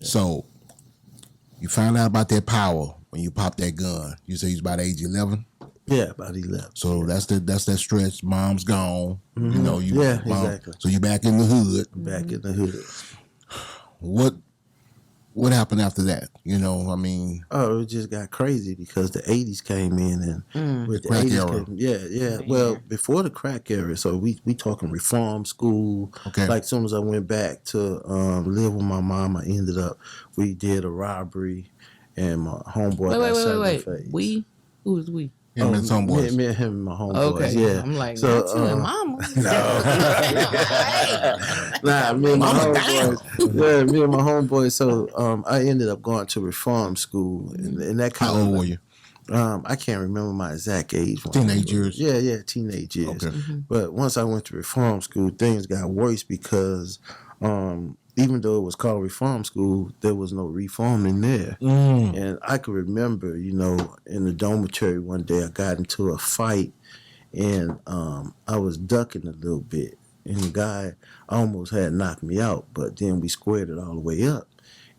So you found out about that power when you popped that gun. You say he's about age 11. Yeah, about 11. So that's that stretch. Mom's gone. Mm-hmm. You know, exactly. So you back in the hood. Back in the hood. What happened after that? You know, I mean, it just got crazy because the 80s came in and with the crack 80s era. yeah. Well, before the crack era, so we talking reform school. Okay. Like as soon as I went back to live with my mom, I ended up we did a robbery and my homeboy got shot in the face. We? Who was we? Him and some boys. Me and him and my homeboys. Okay. Yeah. I'm like, so, not you and mama. Nah, me and my homeboys. Yeah, me and my homeboys. So I ended up going to reform school, and that kind How old were you? I can't remember my exact age. Teenage years? Yeah, teenage years. Okay. But once I went to reform school, things got worse because even though it was called reform school, there was no reforming there. And I could remember, you know, in the dormitory one day, I got into a fight and I was ducking a little bit. And the guy almost had knocked me out, but then we squared it all the way up.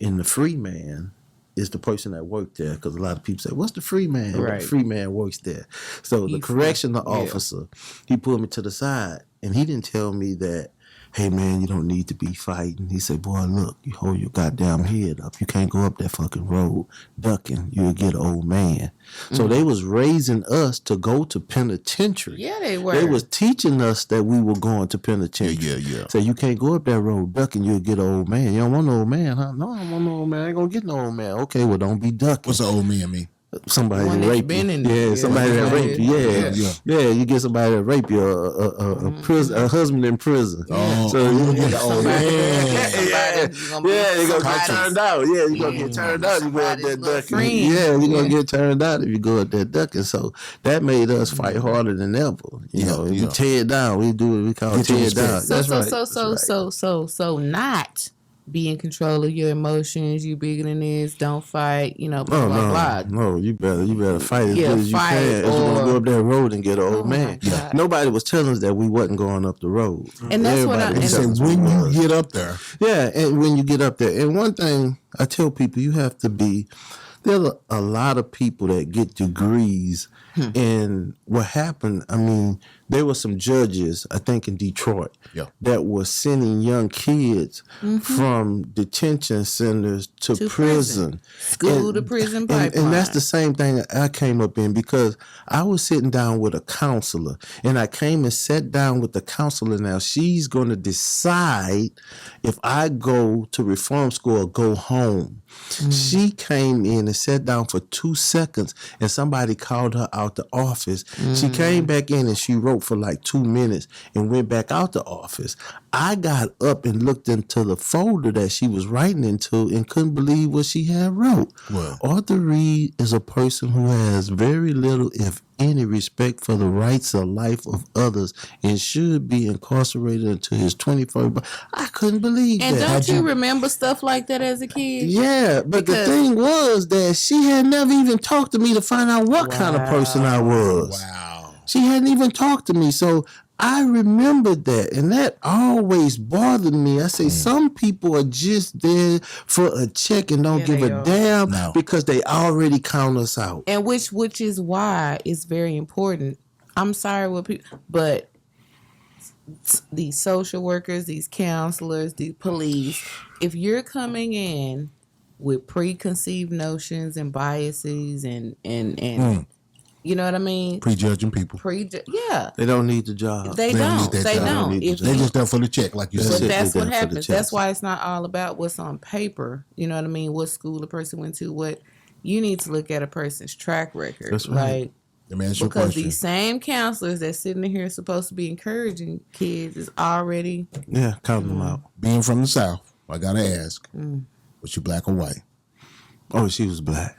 And the free man is the person that worked there, because a lot of people say, what's the free man? Right. Well, the free man works there. So the correctional officer, he pulled me to the side, and he didn't tell me that, hey, man, you don't need to be fighting. He said, boy, look, you hold your goddamn head up. You can't go up that fucking road ducking. You'll get an old man. So they was raising us to go to penitentiary. Yeah, they were. They was teaching us that we were going to penitentiary. Yeah. So you can't go up that road ducking. You'll get an old man. You don't want no old man, huh? No, I don't want no old man. I ain't going to get no old man. Okay, well, don't be ducking. What's an old man mean? Somebody One that that's rape been you. in there. Yeah, somebody that rape you. Yeah. You get somebody that rape you, a husband in prison. Oh, so you get an old man. you're gonna get turned out. Yeah, you're gonna get turned out. You go up there ducking. Yeah, you're gonna get turned out if you go up there ducking. So that made us fight harder than ever. You know, we tear down. We do what we call tear down. So not be in control of your emotions. You bigger than this. Don't fight. You know, blah blah blah. No, you better fight as good as you can. If you're gonna go up that road and get an old man. Nobody was telling us that we wasn't going up the road. And that's what I said. When you get up there, and when you get up there, and one thing I tell people, you have to be. There are a lot of people that get degrees, and what happened, I mean, there were some judges, I think in Detroit, that were sending young kids from detention centers to prison. School to prison pipeline. And that's the same thing I came up in, because I was sitting down with a counselor, and I came and sat down with the counselor. Now, she's going to decide if I go to reform school or go home. She came in and sat down for 2 seconds, and somebody called her out the office. She came back in and she wrote for like 2 minutes and went back out the office. I got up and looked into the folder that she was writing into and couldn't believe what she had wrote. Well, Arthur Reed is a person who has very little, if any, respect for the rights of life of others and should be incarcerated until his 21st birthday. I couldn't believe and that. don't you remember stuff like that as a kid? Yeah, but the thing was that she had never even talked to me to find out what kind of person I was. Wow. She hadn't even talked to me. So I remembered that, and that always bothered me. I say some people are just there for a check and don't give a damn because they already count us out. And which is why it's very important. I'm sorry what people, but these social workers, these counselors, these police, if you're coming in with preconceived notions and biases and you know what I mean? Prejudging people. They don't need the job. They don't. They just there for the check, like you said. But that's what happens. That's why it's not all about what's on paper. You know what I mean? What school the person went to. What you need to look at a person's track record. That's right. Because these same counselors that's sitting in here supposed to be encouraging kids is already counting them out. Being from the South, I gotta ask, was you black or white? Oh, she was black.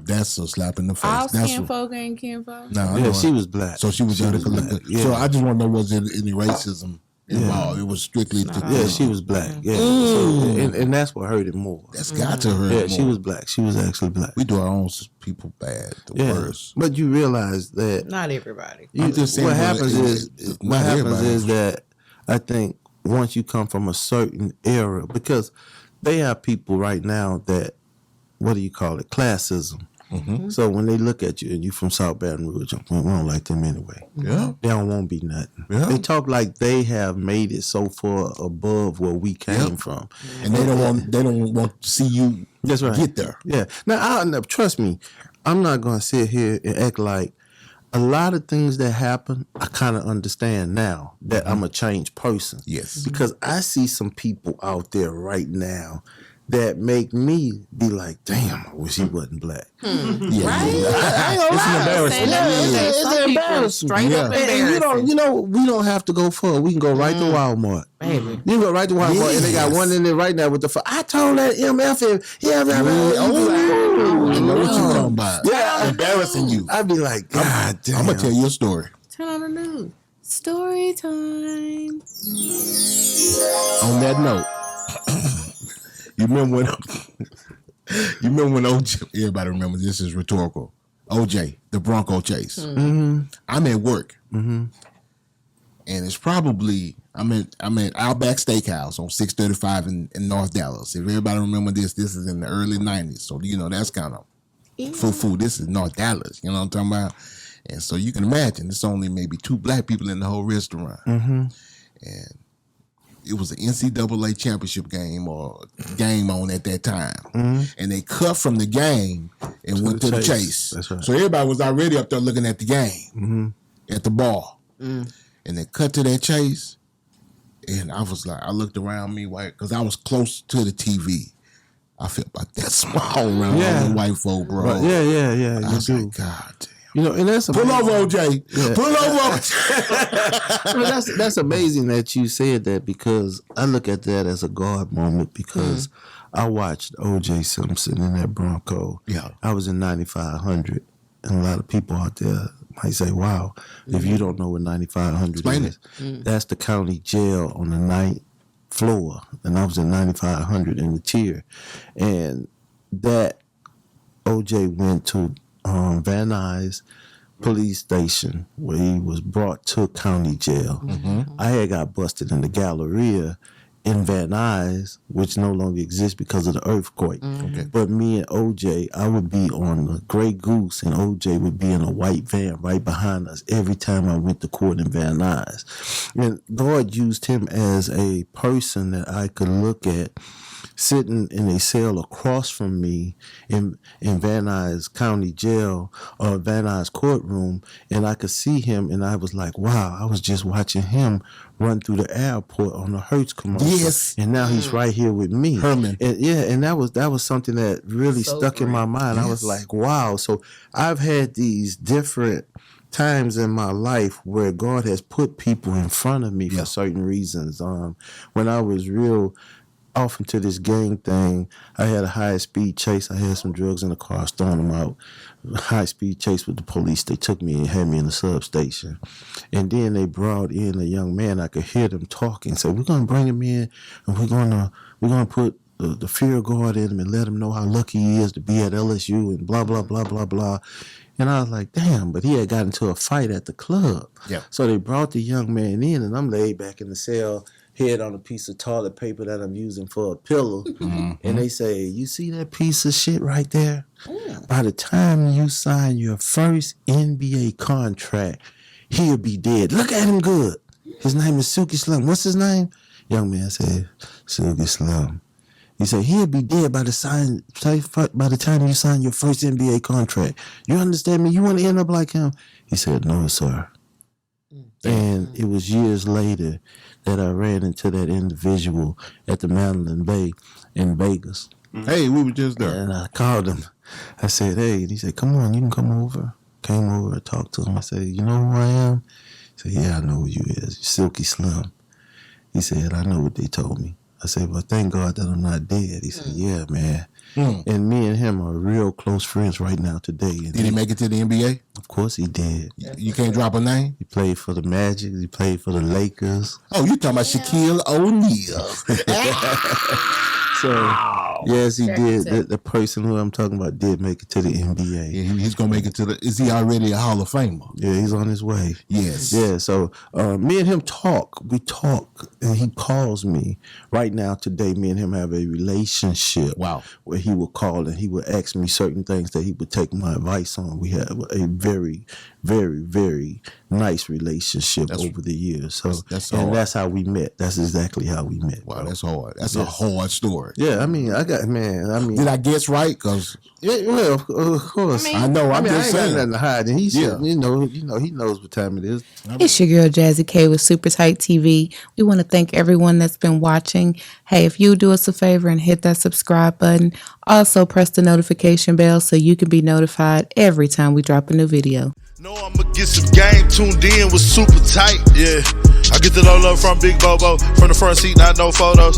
That's a slap in the face. All kinfolk ain't kinfolk. No, she was black. So she was black. So I just want to know, was there any racism involved? It was strictly. She was black. Yeah, so, and that's what hurt it more. That's got to hurt. Yeah, she was black. She was actually black. We do our own people bad. The worst. But you realize that not everybody. I'm just saying what happens is that I think once you come from a certain era, because they have people right now that, what do you call it, classism. Mm-hmm. So when they look at you and you from South Baton Rouge, we don't like them anyway. Yeah. They don't want to be nothing. Yeah. They talk like they have made it so far above where we came from, And they don't want to see you That's right. get there. Yeah. Now, trust me, I'm not going to sit here and act like a lot of things that happen, I kind of understand now that I'm a changed person. Yes. Because I see some people out there right now that make me be like, damn, I wish he wasn't black. Yeah. It's embarrassing. It's embarrassing. Straight up embarrassing. You know, we don't have to go far. We can go right to Walmart. Baby. You can go right to Walmart, and they got one in there right now with the. I told that MF, I know what you're talking about. Yeah, Embarrassing you. I'd be like, God damn. I'm gonna tell you a story. Turn on the news. Story time. On that note, you remember when OJ? Everybody remembers this is rhetorical. OJ, the Bronco chase. Mm-hmm. I'm at work, and it's probably I'm at Outback Steakhouse on 635 in North Dallas. If everybody remember this is in the early 90s, so you know that's kind of food. This is North Dallas. You know what I'm talking about? And so you can imagine it's only maybe 2 black people in the whole restaurant, and it was an NCAA championship game or game on at that time. And they cut from the game and went to the chase. That's right. So everybody was already up there looking at the game at the bar. And they cut to that chase. And I was like, I looked around me, because I was close to the TV. I felt like that small around all the white folk, bro. Right. Yeah. I was like, God damn. You know, and that's Pull over, OJ. Yeah. Pull over, OJ. That's amazing that you said that, because I look at that as a God moment, because I watched O.J. Simpson in that Bronco. Yeah. I was in 9500, and a lot of people out there might say, wow, if you don't know what 9500 Explain is, that's the county jail on the 9th floor, and I was in 9500 in the tier, and that O.J. went to Van Nuys police station where he was brought to county jail. I had got busted in the Galleria in Van Nuys, which no longer exists because of the earthquake. But me and OJ, I would be on the Grey Goose, and OJ would be in a white van right behind us every time I went to court in Van Nuys. And God used him as a person that I could look at sitting in a cell across from me in Van Nuys County Jail or Van Nuys courtroom, and I could see him, and I was like, wow, I was just watching him run through the airport on the Hertz commercial. Yes. And now he's right here with me. Herman. And that was something that really stuck in my mind. Yes. I was like, wow. So I've had these different times in my life where God has put people in front of me for certain reasons. When I was real off into this gang thing, I had a high-speed chase. I had some drugs in the car, I was throwing them out. High-speed chase with the police. They took me and had me in the substation. And then they brought in a young man. I could hear them talking. Say, we're going to bring him in, and we're going to put the fear guard in him and let him know how lucky he is to be at LSU and blah, blah, blah, blah, blah. And I was like, damn, but he had got into a fight at the club. Yeah. So they brought the young man in, and I'm laid back in the cell, head on a piece of toilet paper that I'm using for a pillow. And they say, you see that piece of shit right there? By the time you sign your first NBA contract, he'll be dead. Look at him good. His name is Silky Slim. What's his name? Young man said, Silky Slim. He said, he'll be dead by the time you sign your first NBA contract. You understand me? You want to end up like him? He said, no, sir. And it was years later that I ran into that individual at the Mandalay Bay in Vegas. Hey, we were just there. And I called him. I said, hey. And he said, come on, you can come over. Came over and talked to him. I said, you know who I am? He said, yeah, I know who you is. Silky Slim. He said, I know what they told me. I said, well, thank God that I'm not dead. He said, yeah, man. And me and him are real close friends right now today. And Did he make it to the NBA? Of course he did. You can't drop a name? He played for the Magic. He played for the Lakers. Oh, you talking about Shaquille O'Neal. So Yes, he Check did. it out. The person who I'm talking about did make it to the NBA. Yeah, he's gonna make it to the. Is he already a Hall of Famer? Yeah, he's on his way. Yes. Yeah, so me and him talk. We talk, and he calls me. Right now, today, me and him have a relationship. Wow. Where he would call and he would ask me certain things that he would take my advice on. We have a very, very, very nice relationship over the years. So that's and hard. that's how we met. That's exactly how we met. Wow, bro. that's hard. That's a hard story. Yeah, I mean, Did I guess right? Because yeah, well, of course. I know. I'm I just ain't got saying. nothing to hide. And he said, Yeah. you know, he knows what time it is. It's your girl Jazzy K with Super Tight TV. We want to thank everyone that's been watching. Hey, if you do us a favor and hit that subscribe button, also press the notification bell so you can be notified every time we drop a new video. Know I'ma get some game tuned in with super tight, yeah. I get the low from Big Bobo, from the front seat, not no photos.